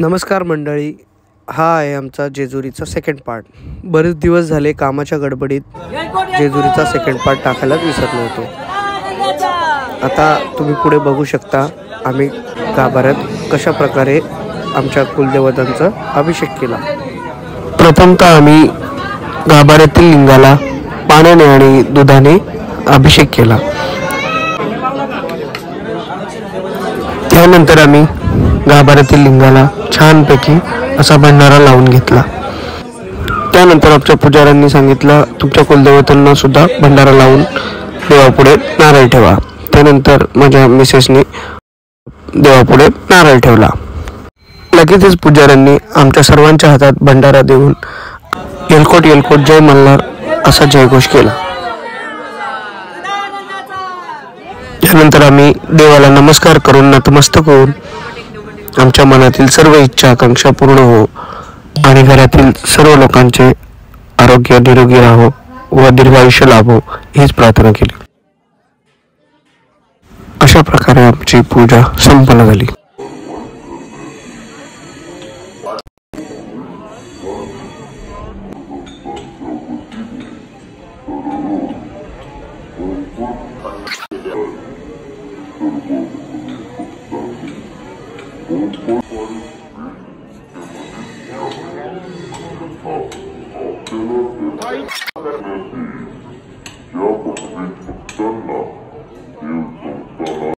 नमस्कार मंडळी, हा आहे आमचा जेजुरीचा सेकंड पार्ट. बरेच दिवस झाले कामाच्या गडबडीत जेजुरीचा सेकंड पार्ट टाकायलाच विसरलो होतो. आता तुम्ही पुढे बघू शकता आम्ही गाभाऱ्यात कशा प्रकारे आमच्या कुलदेवतांचा अभिषेक केला. प्रथमतः आम्ही गाभाऱ्यातील लिंगाला पाण्याने आणि दुधाने अभिषेक केला. त्यानंतर आम्ही गाभाऱ्यातील लिंगाला छानपैकी असा भंडारा लावून घेतला. त्यानंतर आमच्या पुजाऱ्यांनी सांगितलं तुमच्या कुलदेवतांना सुद्धा भंडारा लावून देवापुढे नारळ ठेवा. त्यानंतर माझ्या मिसेसने देवापुढे नारळ ठेवला. लगेचच पुजाऱ्यांनी आमच्या सर्वांच्या हातात भंडारा देऊन येलकोट येलकोट जय मल्हार असा जयघोष केला. त्यानंतर आम्ही देवाला नमस्कार करून नतमस्तक होऊन आमच्या मनातील सर्व इच्छा आकांक्षा पूर्ण हो आणि घरातील सर्व लोकांचे आरोग्य निरोगी राहो व दीर्घायुष्य लाभो हीच प्रार्थना केली. अशा प्रकारे आमची पूजा संपन्न झाली. Thank you.